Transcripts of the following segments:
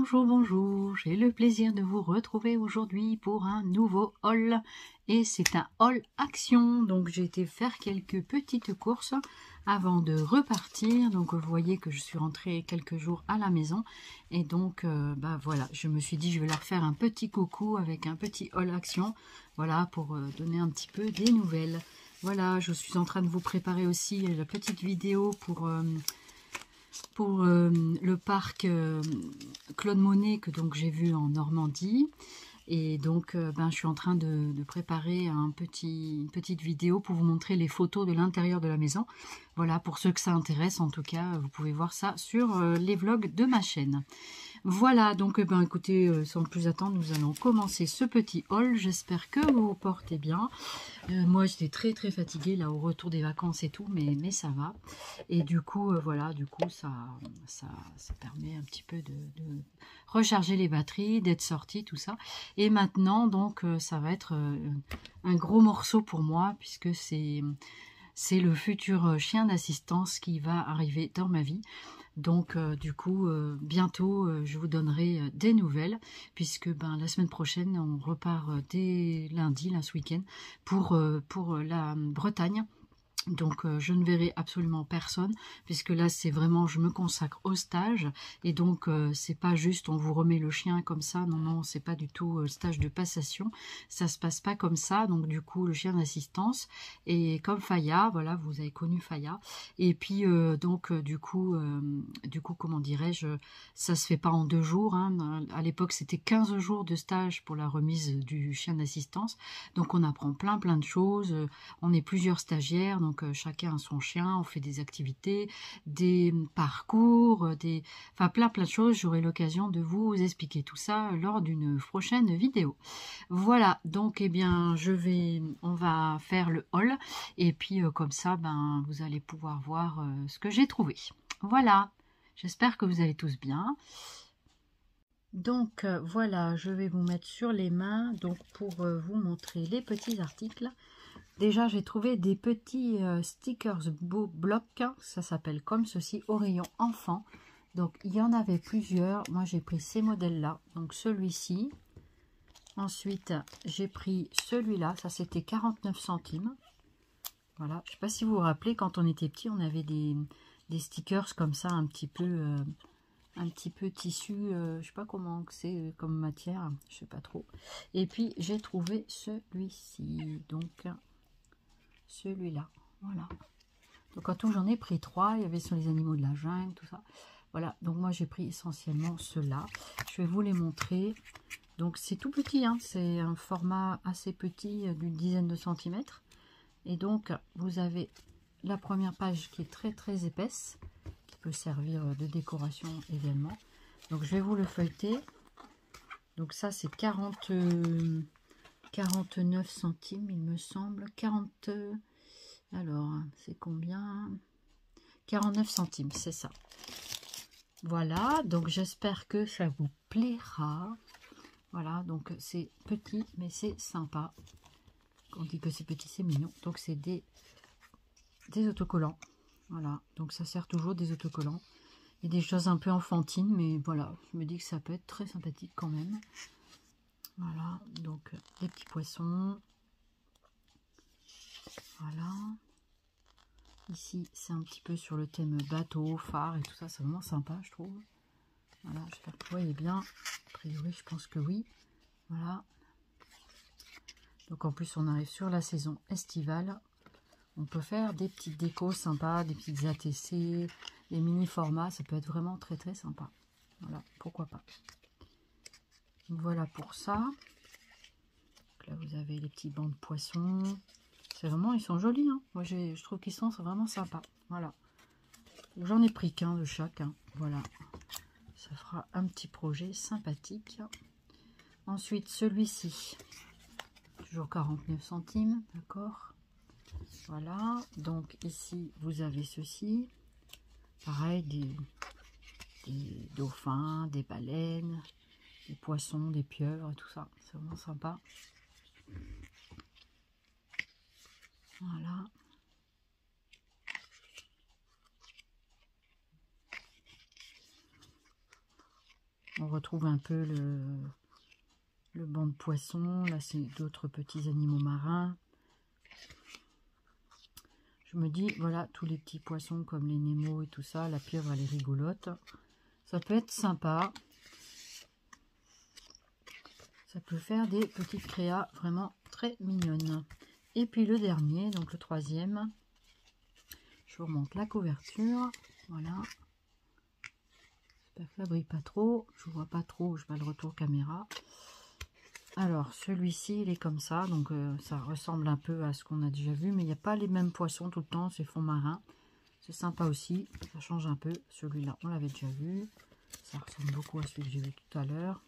Bonjour, bonjour, j'ai le plaisir de vous retrouver aujourd'hui pour un nouveau haul et c'est un haul action. Donc j'ai été faire quelques petites courses avant de repartir. Donc vous voyez que je suis rentrée quelques jours à la maison et donc voilà, je me suis dit je vais leur faire un petit coucou avec un petit haul action, voilà, pour donner un petit peu des nouvelles. Voilà, je suis en train de vous préparer aussi la petite vidéo pour le parc Claude Monet que donc j'ai vu en Normandie. Et donc je suis en train de préparer une petite vidéo pour vous montrer les photos de l'intérieur de la maison. Voilà, pour ceux que ça intéresse, en tout cas, vous pouvez voir ça sur les vlogs de ma chaîne. Voilà, donc écoutez, sans plus attendre, nous allons commencer ce petit haul. J'espère que vous vous portez bien. Moi, j'étais très fatiguée là au retour des vacances et tout, mais ça va. Et du coup, voilà, du coup, ça permet un petit peu de recharger les batteries, d'être sorti, tout ça. Et maintenant, donc, ça va être un gros morceau pour moi, puisque c'est le futur chien d'assistance qui va arriver dans ma vie. Donc du coup, bientôt, je vous donnerai des nouvelles, puisque la semaine prochaine, on repart dès lundi, là, ce week-end, pour la Bretagne. Donc je ne verrai absolument personne, puisque là c'est vraiment, je me consacre au stage, et donc c'est pas juste on vous remet le chien comme ça, non, c'est pas du tout stage de passation, ça se passe pas comme ça. Donc du coup le chien d'assistance, et comme Faya, voilà, vous avez connu Faya, et puis du coup comment dirais-je, ça se fait pas en 2 jours, hein. À l'époque c'était 15 jours de stage pour la remise du chien d'assistance, donc on apprend plein de choses, on est plusieurs stagiaires, donc chacun a son chien, on fait des activités, des parcours, enfin plein de choses. J'aurai l'occasion de vous expliquer tout ça lors d'une prochaine vidéo. Voilà, donc on va faire le haul, et puis comme ça, vous allez pouvoir voir ce que j'ai trouvé. Voilà, j'espère que vous allez tous bien. Donc voilà, je vais vous mettre sur les mains donc pour vous montrer les petits articles. Déjà, j'ai trouvé des petits stickers beau bloc, ça s'appelle comme ceci, au rayon enfant. Donc, il y en avait plusieurs. Moi, j'ai pris ces modèles-là. Donc, celui-ci. Ensuite, j'ai pris celui-là. Ça, c'était 49 centimes. Voilà. Je ne sais pas si vous vous rappelez, quand on était petit, on avait des stickers comme ça, un petit peu tissu. Je ne sais pas comment c'est comme matière. Je ne sais pas trop. Et puis, j'ai trouvé celui-ci. Donc, celui-là, voilà. Donc en tout j'en ai pris 3, il y avait sur les animaux de la jungle, tout ça. Voilà, donc moi j'ai pris essentiellement ceux-là. Je vais vous les montrer. Donc c'est tout petit, hein. C'est un format assez petit d'une dizaine de centimètres. Et donc vous avez la première page qui est très épaisse, qui peut servir de décoration également. Donc je vais vous le feuilleter. Donc ça c'est 49 centimes il me semble. Alors, c'est combien? 49 centimes, c'est ça. Voilà, donc j'espère que ça vous plaira. Voilà, donc c'est petit, mais c'est sympa. On dit que c'est petit, c'est mignon. Donc c'est des autocollants. Voilà, donc ça sert toujours des autocollants. Et des choses un peu enfantines, mais voilà, je me dis que ça peut être très sympathique quand même. Voilà, donc des petits poissons. Voilà. Ici, c'est un petit peu sur le thème bateau, phare et tout ça. C'est vraiment sympa, je trouve. Voilà, j'espère que vous voyez bien. A priori, je pense que oui. Voilà. Donc, en plus, on arrive sur la saison estivale. On peut faire des petites décos sympas, des petites ATC, des mini-formats. Ça peut être vraiment très sympa. Voilà, pourquoi pas. Voilà pour ça. Donc là, vous avez les petits bancs de poissons. C'est vraiment, ils sont jolis, hein. Moi, je trouve qu'ils sont vraiment sympas. Voilà. J'en ai pris qu'un de chaque. Hein. Voilà. Ça fera un petit projet sympathique. Ensuite, celui-ci. Toujours 49 centimes. D'accord. Voilà. Donc, ici, vous avez ceci. Pareil, des dauphins, des baleines, des poissons, des pieuvres et tout ça. C'est vraiment sympa. Voilà. On retrouve un peu le banc de poissons. Là, c'est d'autres petits animaux marins. Je me dis, voilà, tous les petits poissons comme les Nemo et tout ça, la pieuvre, elle est rigolote. Ça peut être sympa. Ça peut faire des petites créas vraiment très mignonnes. Et puis le dernier, donc le troisième. Je vous remonte la couverture. Voilà. J'espère que ça brille pas trop. Je vois pas trop, je vais le retour caméra. Alors, celui-ci, il est comme ça. Donc, ça ressemble un peu à ce qu'on a déjà vu. Mais il n'y a pas les mêmes poissons tout le temps. C'est fond marin. C'est sympa aussi. Ça change un peu. Celui-là, on l'avait déjà vu. Ça ressemble beaucoup à celui que j'ai vu tout à l'heure.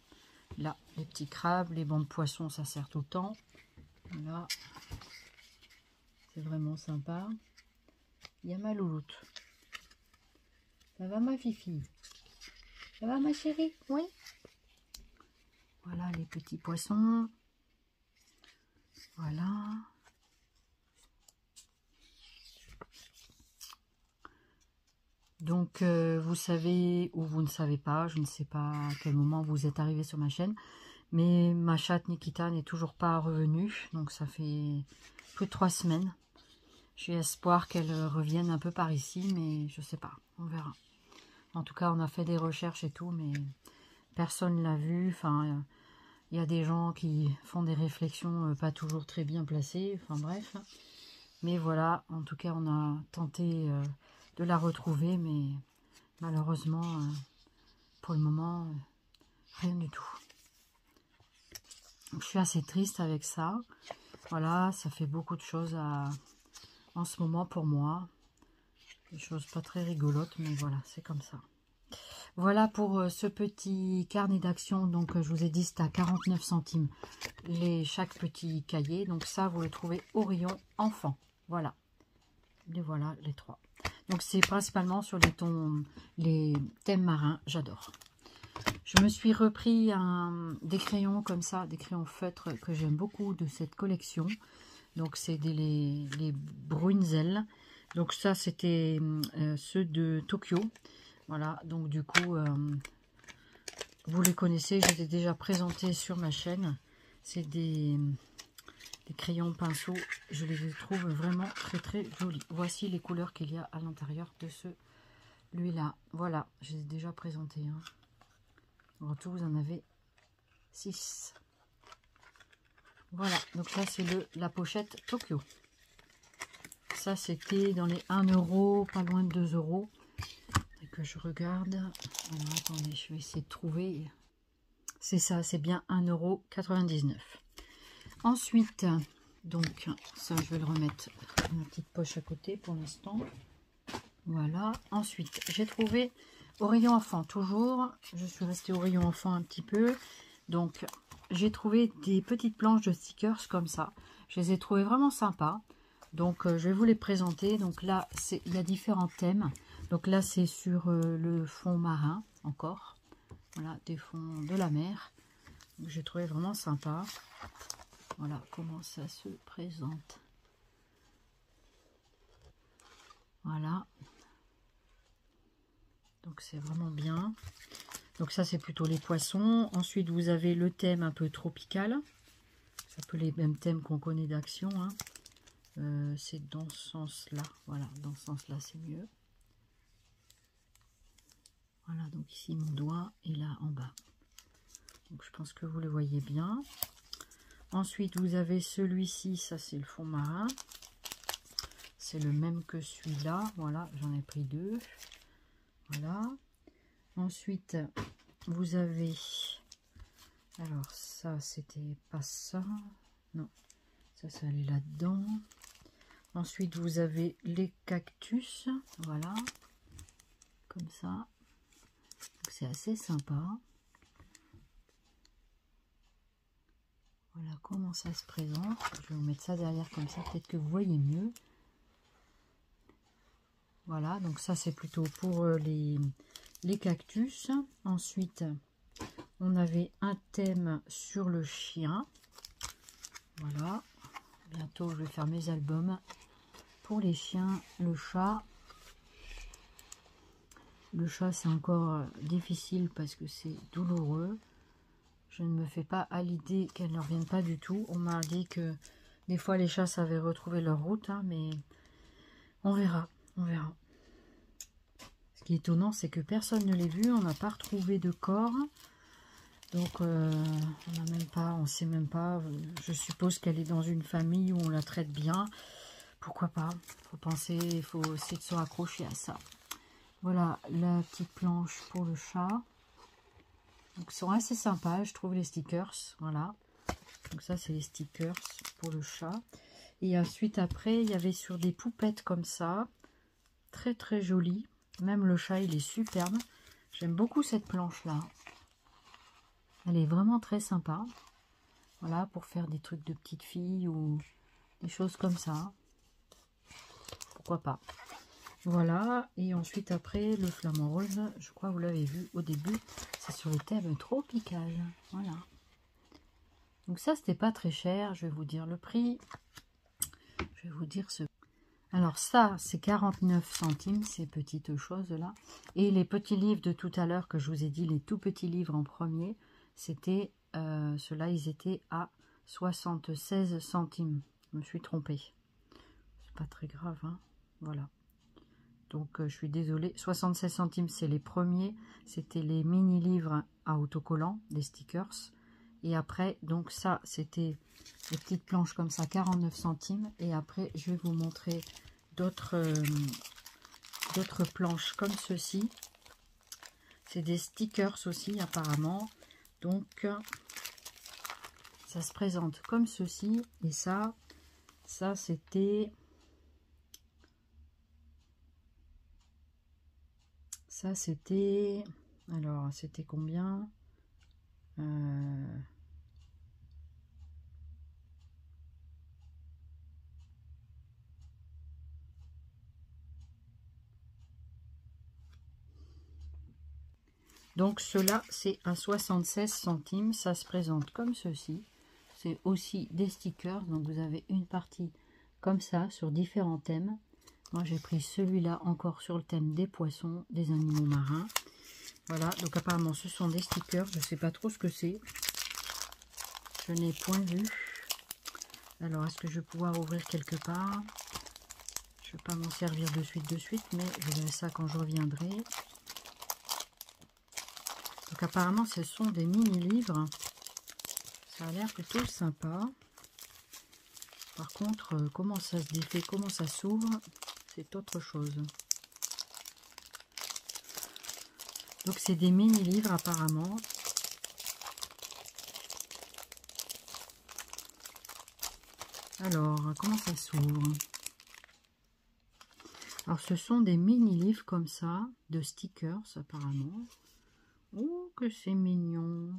Là, les petits crabes, les bancs de poissons, ça sert tout le temps. Voilà. C'est vraiment sympa. Il y a ma louloute. Ça va ma fifi? Ça va ma chérie? Oui. Voilà les petits poissons. Voilà. Donc, vous savez ou vous ne savez pas, je ne sais pas à quel moment vous êtes arrivé sur ma chaîne, mais ma chatte Nikita n'est toujours pas revenue. Donc, ça fait plus de 3 semaines. J'ai espoir qu'elle revienne un peu par ici, mais je sais pas, on verra. En tout cas, on a fait des recherches et tout, mais personne l'a vue. Enfin, il y a des gens qui font des réflexions pas toujours très bien placées. Enfin, bref. Mais voilà, en tout cas, on a tenté de la retrouver, mais malheureusement, pour le moment, rien du tout. Donc, je suis assez triste avec ça. Voilà, ça fait beaucoup de choses en ce moment pour moi. Des choses pas très rigolotes, mais voilà, c'est comme ça. Voilà pour ce petit carnet d'action. Donc, je vous ai dit, c'est à 49 centimes chaque petit cahier. Donc, ça, vous le trouvez au rayon enfant. Voilà. Et voilà les 3. Donc, c'est principalement sur les thèmes marins. J'adore. Je me suis repris des crayons comme ça, des crayons feutres que j'aime beaucoup de cette collection. Donc, c'est les Brunzel. Donc, ça, c'était ceux de Tokyo. Voilà, donc du coup, vous les connaissez, je les ai déjà présentés sur ma chaîne. C'est des crayons pinceaux. Je les trouve vraiment très très jolis. Voici les couleurs qu'il y a à l'intérieur de celui-là. Voilà, je les ai déjà présentés. Hein. En tout, vous en avez 6. Voilà, donc ça c'est la pochette Tokyo. Ça c'était dans les 1 €, pas loin de 2 €. Et que je regarde. Alors attendez, je vais essayer de trouver. C'est ça, c'est bien 1,99 €. Ensuite, donc ça je vais le remettre dans ma petite poche à côté pour l'instant. Voilà. Ensuite, j'ai trouvé au rayon enfant, toujours. Je suis restée au rayon enfant un petit peu. Donc, j'ai trouvé des petites planches de stickers comme ça. Je les ai trouvées vraiment sympas. Donc, je vais vous les présenter. Donc là, il y a différents thèmes. Donc là, c'est sur le fond marin, encore. Voilà, des fonds de la mer. J'ai trouvé vraiment sympa. Voilà comment ça se présente. Voilà. Donc c'est vraiment bien. Donc ça c'est plutôt les poissons. Ensuite vous avez le thème un peu tropical. C'est un peu les mêmes thèmes qu'on connaît d'action. Hein. C'est dans ce sens-là. Voilà, dans ce sens-là c'est mieux. Voilà, donc ici mon doigt et là en bas. Donc je pense que vous le voyez bien. Ensuite vous avez celui-ci, ça c'est le fond marin. C'est le même que celui-là. Voilà, j'en ai pris 2. Voilà. Ensuite, vous avez... Alors, ça, c'était pas ça. Non, ça allait là-dedans. Ensuite, vous avez les cactus. Voilà. Comme ça. C'est assez sympa. Voilà comment ça se présente. Je vais vous mettre ça derrière comme ça. Peut-être que vous voyez mieux. Voilà, donc ça c'est plutôt pour les cactus. Ensuite, on avait un thème sur le chien. Voilà, bientôt je vais faire mes albums pour les chiens, le chat, Le chat, c'est encore difficile parce que c'est douloureux. Je ne me fais pas à l'idée qu'elle ne revienne pas du tout. On m'a dit que des fois les chats savaient retrouver leur route, hein, mais on verra, on verra. Ce qui est étonnant, c'est que personne ne l'a vu, on n'a pas retrouvé de corps. Donc on n'a même pas, on sait même pas. Je suppose qu'elle est dans une famille où on la traite bien. Pourquoi pas? Faut penser, il faut essayer de se raccrocher à ça. Voilà la petite planche pour le chat. Donc, ils sont assez sympas, je trouve, les stickers. Voilà. Donc ça, c'est les stickers pour le chat. Et ensuite, après, il y avait sur des poupettes comme ça. Très, très joli. Même le chat, il est superbe. J'aime beaucoup cette planche-là. Elle est vraiment très sympa. Voilà, pour faire des trucs de petite fille ou des choses comme ça. Pourquoi pas. Voilà, et ensuite après le flamant rose, je crois que vous l'avez vu au début, c'est sur le thème tropical. Voilà. Donc ça, c'était pas très cher, je vais vous dire le prix. Je vais vous dire ce... Alors ça, c'est 49 centimes, ces petites choses-là. Et les petits livres de tout à l'heure que je vous ai dit, les tout petits livres en premier, c'était, ceux-là, ils étaient à 76 centimes. Je me suis trompée. C'est pas très grave, hein. Voilà. Donc, je suis désolée. 76 centimes, c'est les premiers. C'était les mini-livres à autocollants, des stickers. Et après, donc ça, c'était des petites planches comme ça, 49 centimes. Et après, je vais vous montrer d'autres planches comme ceci. C'est des stickers aussi, apparemment. Donc, ça se présente comme ceci. Et ça c'était... Ça, c'était... Alors, c'était combien? Donc, cela, c'est à 76 centimes. Ça se présente comme ceci. C'est aussi des stickers. Donc, vous avez une partie comme ça, sur différents thèmes. Moi, j'ai pris celui-là encore sur le thème des poissons, des animaux marins. Voilà, donc apparemment, ce sont des stickers. Je ne sais pas trop ce que c'est. Je n'ai point vu. Alors, est-ce que je vais pouvoir ouvrir quelque part? Je ne vais pas m'en servir de suite, mais je verrai ça quand je reviendrai. Donc, apparemment, ce sont des mini-livres. Ça a l'air plutôt sympa. Par contre, comment ça se défait, comment ça s'ouvre, c'est autre chose. Donc, c'est des mini-livres apparemment. Alors, comment ça s'ouvre? Alors, ce sont des mini-livres comme ça, de stickers apparemment. Oh, que c'est mignon!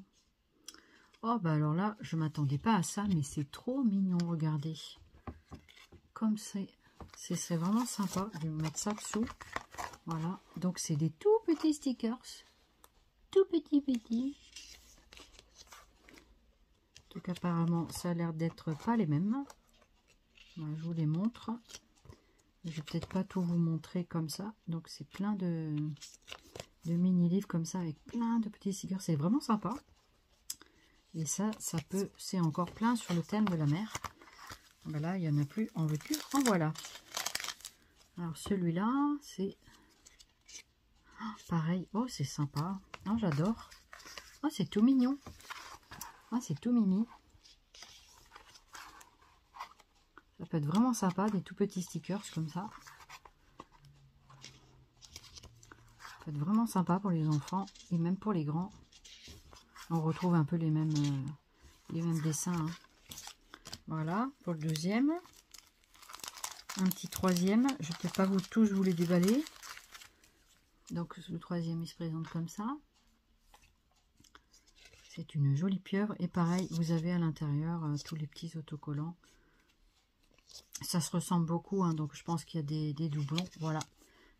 Oh, bah alors là, je m'attendais pas à ça, mais c'est trop mignon, regardez. Comme c'est vraiment sympa. Je vais mettre ça dessous. Voilà, donc c'est des tout petits stickers. Tout petits. Donc apparemment, ça a l'air d'être pas les mêmes. Voilà, je vous les montre. Je vais peut-être pas tout vous montrer comme ça. Donc c'est plein de mini-livres comme ça, avec plein de petits stickers. C'est vraiment sympa. Et ça peut, c'est encore plein sur le thème de la mer. Ben là, il n'y en a plus, en veux-tu, en voilà. Alors celui-là, c'est pareil. Oh, c'est sympa. Oh, j'adore. Oh, c'est tout mignon. Oh, c'est tout mimi. Ça peut être vraiment sympa, des tout petits stickers comme ça. Ça peut être vraiment sympa pour les enfants et même pour les grands. On retrouve un peu les mêmes dessins. Hein. Voilà, pour le deuxième. Un petit troisième. Je ne peux pas tous vous les déballer. Donc le troisième, il se présente comme ça. C'est une jolie pieuvre. Et pareil, vous avez à l'intérieur tous les petits autocollants. Ça se ressemble beaucoup, hein, donc je pense qu'il y a des doublons. Voilà.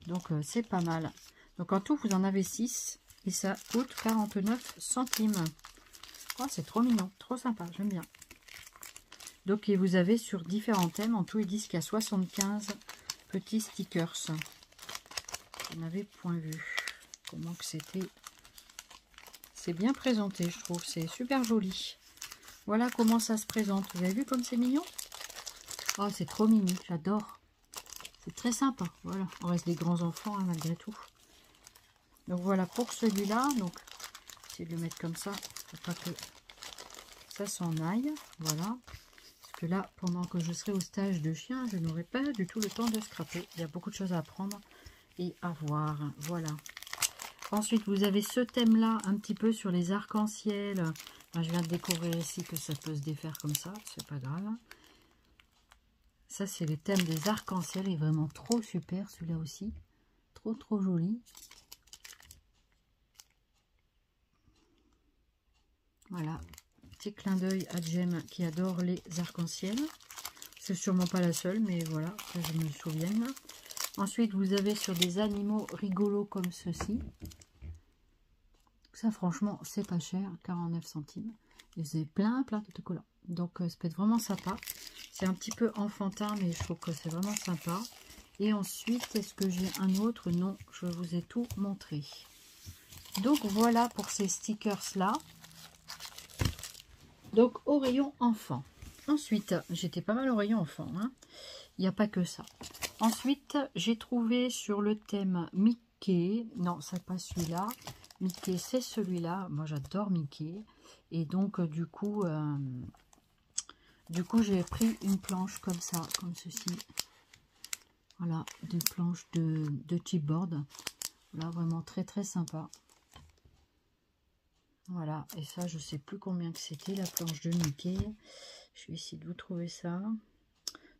Donc c'est pas mal. Donc en tout, vous en avez 6. Et ça coûte 49 centimes. Oh, c'est trop mignon, trop sympa, j'aime bien. Donc, et vous avez sur différents thèmes, en tout, ils disent qu'il y a 75 petits stickers. Je n'avais point vu. comment que c'était. C'est bien présenté, je trouve. C'est super joli. Voilà comment ça se présente. Vous avez vu comme c'est mignon? Oh, c'est trop mignon. J'adore. C'est très sympa. Voilà. On reste des grands enfants, hein, malgré tout. Donc voilà pour celui-là. Donc, essayer de le mettre comme ça. Pour pas que ça s'en aille. Voilà. Parce que là, pendant que je serai au stage de chien, je n'aurai pas du tout le temps de scraper. Il y a beaucoup de choses à apprendre et à voir. Voilà. Ensuite, vous avez ce thème-là, un petit peu sur les arcs-en-ciel. Enfin, je viens de découvrir ici que ça peut se défaire comme ça. C'est pas grave. Ça, c'est le thème des arcs-en-ciel. Il est vraiment trop super, celui-là aussi. Trop, trop joli. Voilà. Petit clin d'œil à Jem qui adore les arcs-en-ciel. C'est sûrement pas la seule, mais voilà, que je me souvienne. Ensuite, vous avez sur des animaux rigolos comme ceci. Ça, franchement, c'est pas cher, 49 centimes. Et vous avez plein d'autocollants. Donc, ça peut être vraiment sympa. C'est un petit peu enfantin, mais je trouve que c'est vraiment sympa. Et ensuite, est-ce que j'ai un autre? Non, je vous ai tout montré. Donc, voilà pour ces stickers-là. Donc, au rayon enfant. Ensuite, j'étais pas mal au rayon enfant. Hein. Il n'y a pas que ça. Ensuite, j'ai trouvé sur le thème Mickey. Non, c'est pas celui-là. Mickey, c'est celui-là. Moi, j'adore Mickey. Et donc, du coup, j'ai pris une planche comme ça, comme ceci. Voilà, des planches de chipboard. Là, vraiment très, très sympa. Voilà, et ça, je sais plus combien que c'était, la planche de Mickey. Je vais essayer de vous trouver ça.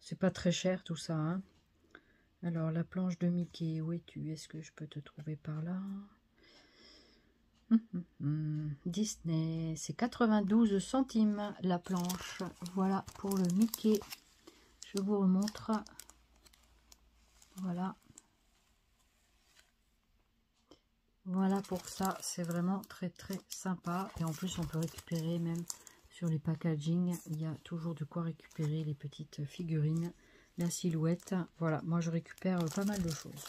C'est pas très cher, tout ça, hein. Alors, la planche de Mickey, où es-tu? Est-ce que je peux te trouver par là? Disney, c'est 92 centimes la planche. Voilà pour le Mickey. Je vous remontre. Voilà. Voilà pour ça. C'est vraiment très très sympa. Et en plus, on peut récupérer même sur les packaging. Il y a toujours de quoi récupérer les petites figurines. La silhouette. Voilà, moi je récupère pas mal de choses.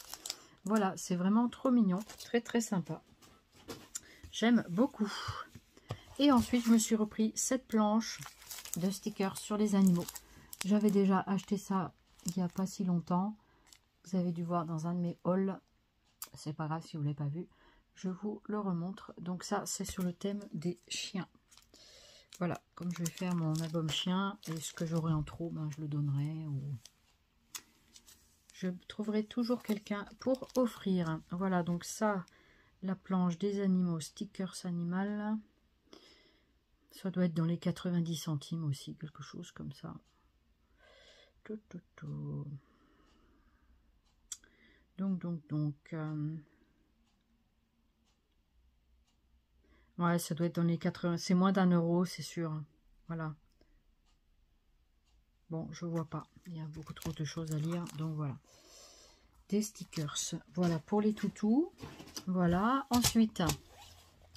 Voilà, c'est vraiment trop mignon. Très très sympa. J'aime beaucoup. Et ensuite, je me suis repris cette planche de stickers sur les animaux. J'avais déjà acheté ça il n'y a pas si longtemps. Vous avez dû voir dans un de mes hauls. C'est pas grave si vous ne l'avez pas vu. Je vous le remontre. Donc ça, c'est sur le thème des chiens. Voilà, comme je vais faire mon album chien, et ce que j'aurai en trop, ben, je le donnerai. Ou je trouverai toujours quelqu'un pour offrir. Voilà, donc ça, la planche des animaux, stickers animal. Ça doit être dans les 90 centimes aussi, quelque chose comme ça. Donc. Ouais, ça doit être dans les 80. C'est moins d'1 €, c'est sûr. Voilà. Bon, je vois pas. Il y a beaucoup trop de choses à lire. Donc voilà. Des stickers. Voilà pour les toutous. Voilà. Ensuite,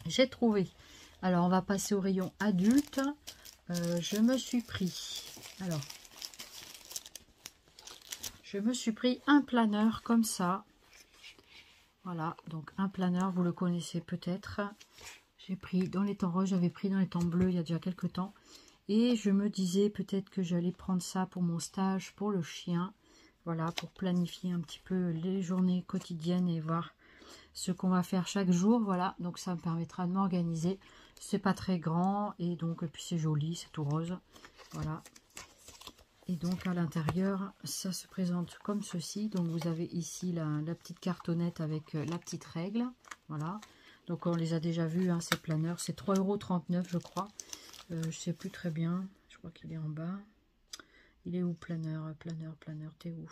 j'ai trouvé. Alors, on va passer au rayon adulte. Je me suis pris. Alors, je me suis pris un planeur comme ça. Voilà. Donc, un planeur, vous le connaissez peut-être. J'ai pris dans les temps roses, j'avais pris dans les temps bleus il y a déjà quelques temps. Et je me disais peut-être que j'allais prendre ça pour mon stage, pour le chien. Voilà, pour planifier un petit peu les journées quotidiennes et voir ce qu'on va faire chaque jour. Voilà, donc ça me permettra de m'organiser. C'est pas très grand et donc puis c'est joli, c'est tout rose. Voilà. Et donc à l'intérieur, ça se présente comme ceci. Donc vous avez ici la petite cartonnette avec la petite règle. Voilà. Donc on les a déjà vus, hein, ces planeurs. C'est 3,39 € je crois. Je sais plus très bien. Je crois qu'il est en bas. Il est où, planeur? Planeur, t'es où?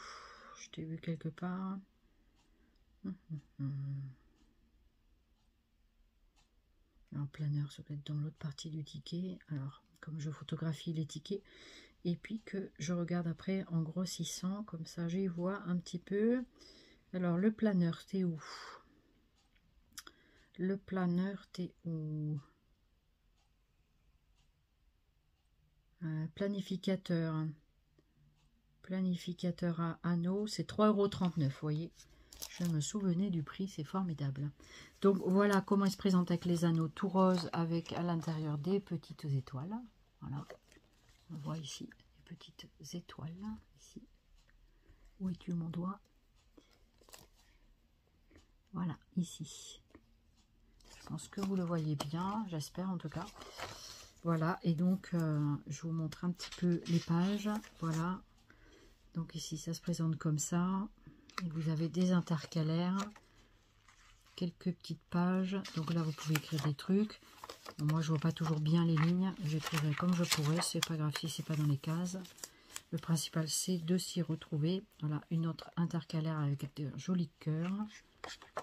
Je t'ai vu quelque part. Alors, planeur, ça peut être dans l'autre partie du ticket. Alors, comme je photographie les tickets, et puis que je regarde après en grossissant, comme ça j'y vois un petit peu. Alors, le planeur, t'es où? Le planeur, t'es où? Planificateur à anneaux, c'est 3,39 €, vous voyez. Je me souvenais du prix, c'est formidable. Donc voilà comment il se présente avec les anneaux tout rose, avec à l'intérieur des petites étoiles. Voilà, on voit ici des petites étoiles. Ici, où es-tu mon doigt? Voilà, ici. Je pense que vous le voyez bien, j'espère en tout cas. Voilà, et donc je vous montre un petit peu les pages. Voilà, donc ici ça se présente comme ça. Et vous avez des intercalaires, quelques petites pages. Donc là vous pouvez écrire des trucs. Bon, moi je vois pas toujours bien les lignes, j'écrirai comme je pourrais, c'est pas grave si c'est pas dans les cases. Le principal c'est de s'y retrouver. Voilà, une autre intercalaire avec de jolis cœurs.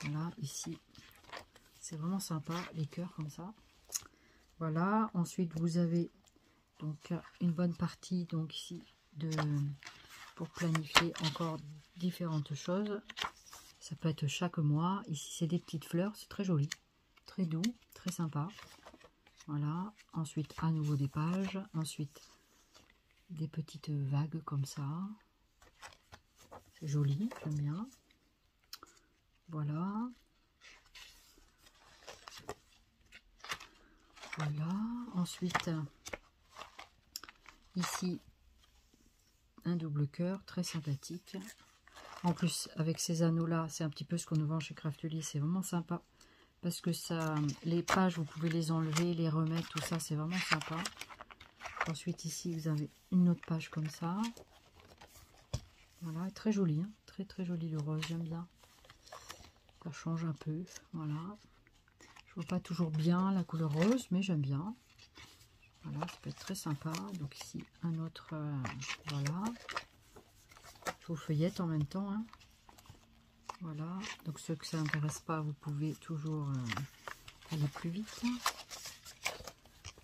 Voilà, ici c'est vraiment sympa les cœurs comme ça. Voilà, ensuite vous avez donc une bonne partie donc ici pour planifier encore différentes choses. Ça peut être chaque mois. Ici c'est des petites fleurs, c'est très joli, très doux, très sympa. Voilà, ensuite à nouveau des pages, ensuite des petites vagues comme ça. C'est joli, j'aime bien. Voilà. Voilà, ensuite ici un double cœur très sympathique. En plus avec ces anneaux là, c'est un petit peu ce qu'on nous vend chez Craftly, c'est vraiment sympa parce que ça, les pages vous pouvez les enlever, les remettre, tout ça c'est vraiment sympa. Ensuite ici vous avez une autre page comme ça. Voilà, très joli, hein, très joli le rose, j'aime bien. Ça change un peu, voilà. Je vois pas toujours bien la couleur rose, mais j'aime bien. Voilà, ça peut être très sympa. Donc ici, un autre, voilà. Je vous feuillette en même temps. Hein. Voilà. Donc ceux que ça n'intéresse pas, vous pouvez toujours aller plus vite.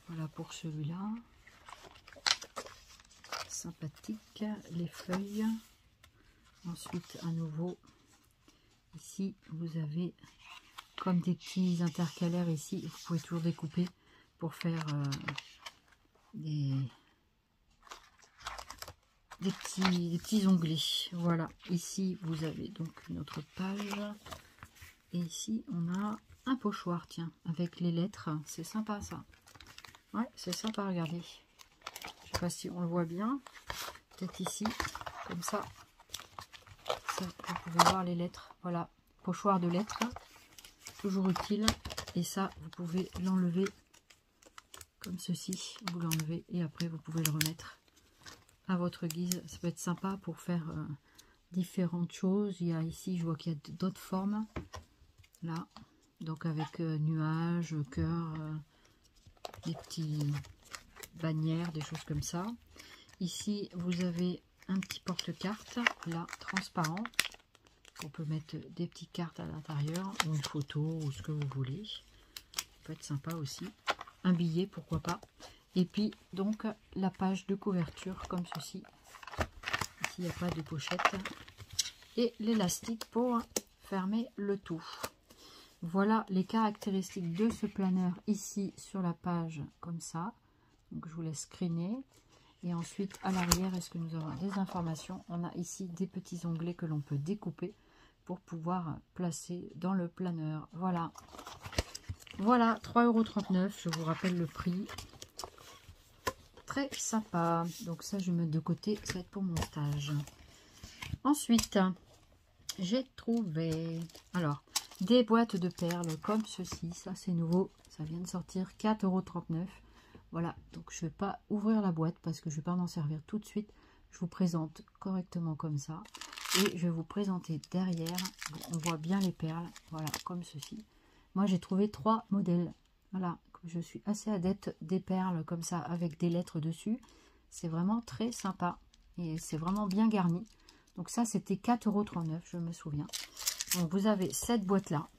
Voilà pour celui-là. Sympathique. Les feuilles. Ensuite, à nouveau, ici, vous avez comme des petits intercalaires ici. Vous pouvez toujours découper pour faire des petits onglets. Voilà, ici vous avez donc une autre page et ici on a un pochoir, tiens, avec les lettres. C'est sympa ça. Ouais, c'est sympa, regardez. Je sais pas si on le voit bien, peut-être ici comme ça. Vous pouvez voir les lettres. Voilà, pochoir de lettres, toujours utile. Et ça vous pouvez l'enlever comme ceci, vous l'enlevez et après vous pouvez le remettre à votre guise. Ça peut être sympa pour faire différentes choses. Il y a ici, je vois qu'il y a d'autres formes là, donc avec nuages, cœur, des petits bannières, des choses comme ça. Ici vous avez un petit porte-carte là, transparent. On peut mettre des petites cartes à l'intérieur ou une photo ou ce que vous voulez. Ça peut être sympa aussi. Un billet, pourquoi pas. Et puis donc la page de couverture comme ceci. Ici il n'y a pas de pochette. Et l'élastique pour fermer le tout. Voilà les caractéristiques de ce planeur ici sur la page comme ça. Donc je vous laisse screener. Et ensuite à l'arrière, est-ce que nous avons des informations? On a ici des petits onglets que l'on peut découper pour pouvoir placer dans le planeur. Voilà. Voilà, 3,39 €, je vous rappelle le prix. Très sympa. Donc ça, je vais mettre de côté, ça va être pour mon stage. Ensuite, j'ai trouvé alors des boîtes de perles comme ceci. Ça, c'est nouveau. Ça vient de sortir, 4,39 €. Voilà, donc je ne vais pas ouvrir la boîte parce que je ne vais pas m'en servir tout de suite. Je vous présente correctement comme ça. Et je vais vous présenter derrière. On voit bien les perles. Voilà, comme ceci. Moi, j'ai trouvé 3 modèles. Voilà, je suis assez adepte des perles comme ça avec des lettres dessus. C'est vraiment très sympa. Et c'est vraiment bien garni. Donc ça, c'était 4,39 €, je me souviens. Donc vous avez cette boîte-là.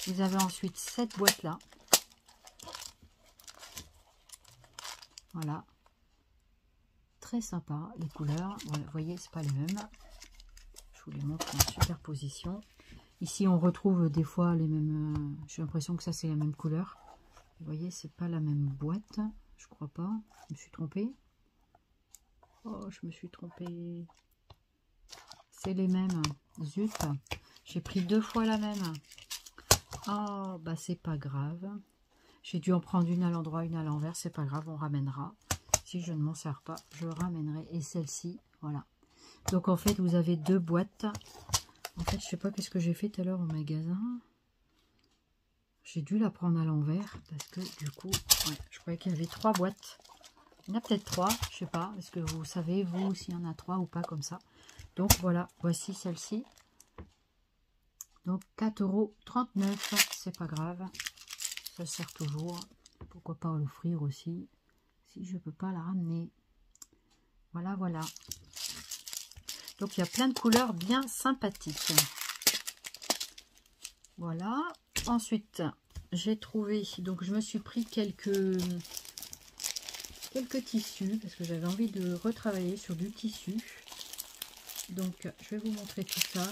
Vous avez ensuite cette boîte-là. Voilà. Très sympa, les couleurs. Voilà, vous voyez, c'est pas les mêmes. Je vous les montre en superposition. Ici, on retrouve des fois les mêmes... J'ai l'impression que ça, c'est la même couleur. Vous voyez, c'est pas la même boîte. Je crois pas. Je me suis trompée. Oh, je me suis trompée. c'est les mêmes. Zut, j'ai pris 2 fois la même. Oh, bah c'est pas grave. J'ai dû en prendre une à l'endroit, une à l'envers. C'est pas grave, on ramènera. Si je ne m'en sers pas, je ramènerai. Et celle-ci, voilà. Donc en fait, vous avez 2 boîtes. En fait, je sais pas qu'est-ce que j'ai fait tout à l'heure au magasin. J'ai dû la prendre à l'envers parce que du coup, ouais, je croyais qu'il y avait 3 boîtes. Il y en a peut-être 3, je sais pas. Est-ce que vous savez, vous, s'il y en a 3 ou pas comme ça. Donc voilà, voici celle-ci. Donc 4,39 €, c'est pas grave. Ça sert toujours. Pourquoi pas l'offrir aussi, si je peux pas la ramener. Voilà, voilà. Donc il y a plein de couleurs bien sympathiques. Voilà. Ensuite, j'ai trouvé, donc je me suis pris quelques tissus parce que j'avais envie de retravailler sur du tissu. Donc je vais vous montrer tout ça.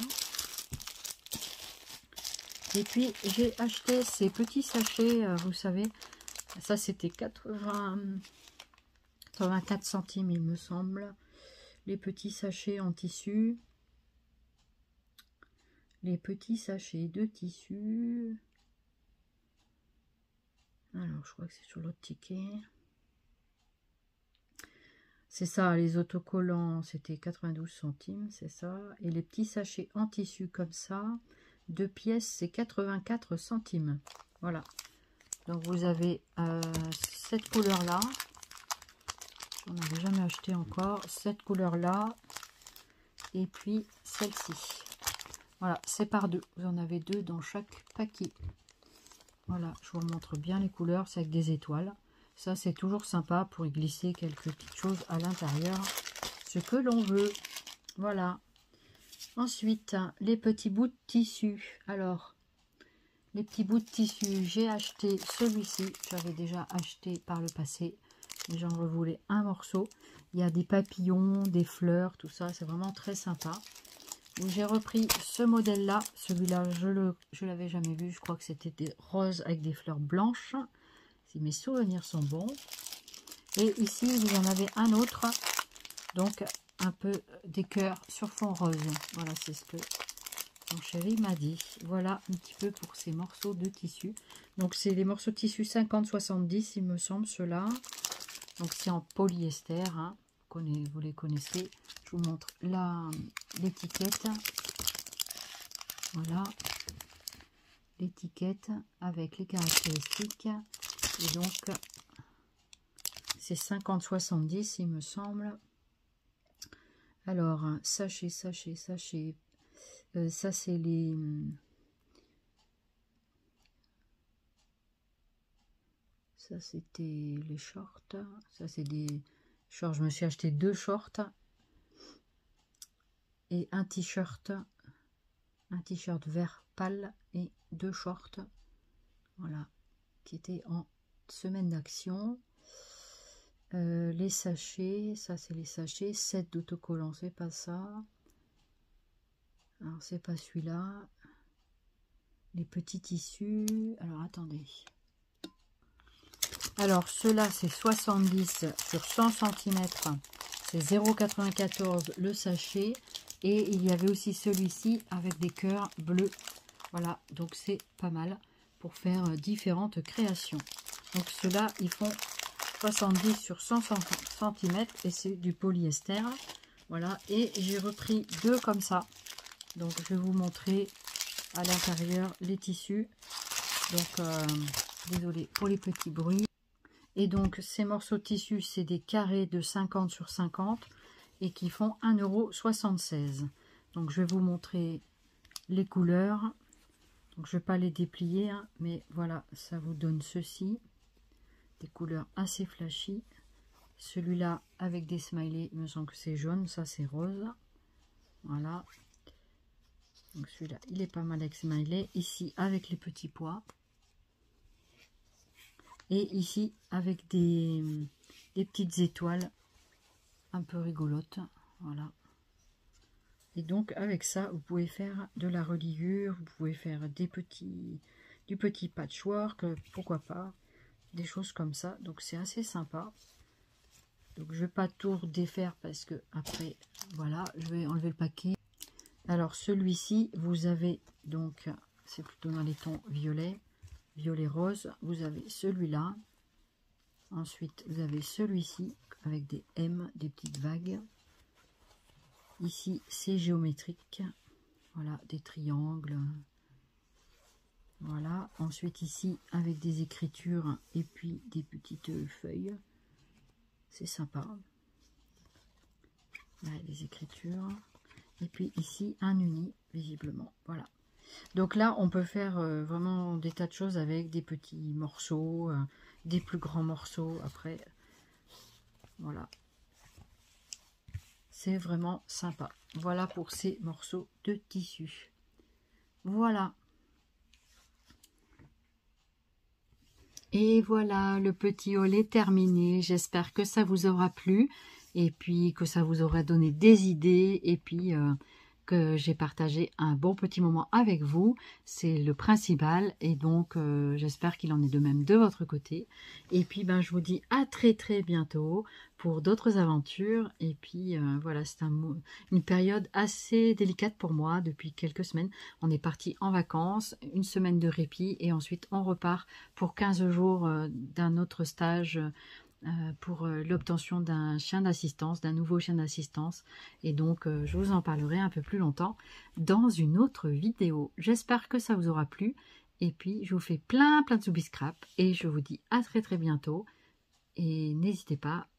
Et puis j'ai acheté ces petits sachets, vous savez, ça c'était 84 centimes il me semble. Les petits sachets en tissu. Les petits sachets de tissu. Alors je crois que c'est sur l'autre ticket. C'est ça, les autocollants, c'était 92 centimes, c'est ça. Et les petits sachets en tissu comme ça, 2 pièces, c'est 84 centimes. Voilà. Donc vous avez cette couleur-là. On n'avait jamais acheté encore. Cette couleur-là. Et puis celle-ci. Voilà, c'est par 2. Vous en avez 2 dans chaque paquet. Voilà, je vous montre bien les couleurs. C'est avec des étoiles. Ça, c'est toujours sympa pour y glisser quelques petites choses à l'intérieur. Ce que l'on veut. Voilà. Ensuite, les petits bouts de tissu. Alors, les petits bouts de tissu, j'ai acheté celui-ci. J'avais déjà acheté par le passé. Et j'en voulais un morceau. Il y a des papillons, des fleurs, tout ça. C'est vraiment très sympa. J'ai repris ce modèle-là. Celui-là, je l'avais jamais vu. Je crois que c'était des roses avec des fleurs blanches. Si mes souvenirs sont bons. Et ici, vous en avez un autre. Donc, un peu des cœurs sur fond rose. Voilà, c'est ce que mon chéri m'a dit. Voilà un petit peu pour ces morceaux de tissu. Donc, c'est les morceaux de tissu 50-70, il me semble, ceux-là. Donc, c'est en polyester. Hein. Vous les connaissez. Je vous montre l'étiquette. Voilà. L'étiquette avec les caractéristiques. Et donc, c'est 50-70, il me semble. Alors, sachet. Ça, c'est les... Ça, c'était les shorts. Ça, c'est des shorts. Je me suis acheté 2 shorts. Et un t-shirt. Un t-shirt vert pâle et 2 shorts. Voilà. Qui étaient en semaine d'action. Les sachets, ça c'est les sachets, 7 d'autocollants, c'est pas ça. Alors c'est pas celui-là. Les petits tissus, alors attendez. Alors ceux-là c'est 70 sur 100 cm, c'est 0,94 le sachet. Et il y avait aussi celui-ci avec des cœurs bleus. Voilà, donc c'est pas mal pour faire différentes créations. Donc ceux-là, ils font 70 sur 100 cm et c'est du polyester. Voilà, et j'ai repris 2 comme ça. Donc je vais vous montrer à l'intérieur les tissus. Donc désolé pour les petits bruits. Et donc ces morceaux de tissu, c'est des carrés de 50 sur 50 et qui font 1,76 €. Donc je vais vous montrer les couleurs. Donc je ne vais pas les déplier, hein, mais voilà, ça vous donne ceci. Des couleurs assez flashy. Celui-là avec des smileys, il me semble que c'est jaune, ça c'est rose. Voilà. Donc celui-là, il est pas mal avec smiley. Ici avec les petits pois. Et ici avec des petites étoiles un peu rigolotes. Voilà. Et donc avec ça, vous pouvez faire de la reliure, vous pouvez faire du petit patchwork, pourquoi pas. Des choses comme ça, donc c'est assez sympa. Donc je vais pas tout défaire parce que après voilà, je vais enlever le paquet. Alors celui-ci, vous avez donc, c'est plutôt dans les tons violet, violet rose. Vous avez celui-là. Ensuite, vous avez celui-ci avec des M, des petites vagues. Ici, c'est géométrique. Voilà, des triangles. Voilà. Ensuite, ici, avec des écritures et puis des petites feuilles. C'est sympa. Là, les écritures. Et puis ici, un uni, visiblement. Voilà. Donc là, on peut faire vraiment des tas de choses avec des petits morceaux, des plus grands morceaux. Après, voilà. C'est vraiment sympa. Voilà pour ces morceaux de tissu. Voilà. Et voilà, le petit haul est terminé. J'espère que ça vous aura plu. Et puis que ça vous aura donné des idées. Et puis que j'ai partagé un bon petit moment avec vous. C'est le principal. Et donc, j'espère qu'il en est de même de votre côté. Et puis, ben, je vous dis à très très bientôt pour d'autres aventures. Et puis, voilà, c'est une période assez délicate pour moi depuis quelques semaines. On est parti en vacances, une semaine de répit. Et ensuite, on repart pour 15 jours d'un autre stage pour l'obtention d'un chien d'assistance, d'un nouveau chien d'assistance. Et donc, je vous en parlerai un peu plus longtemps dans une autre vidéo. J'espère que ça vous aura plu. Et puis, je vous fais plein de soubiscrap. Et je vous dis à très très bientôt. Et n'hésitez pas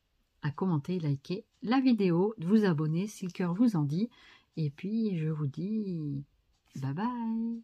à commenter, liker la vidéo, de vous abonner si le cœur vous en dit. Et puis, je vous dis bye bye.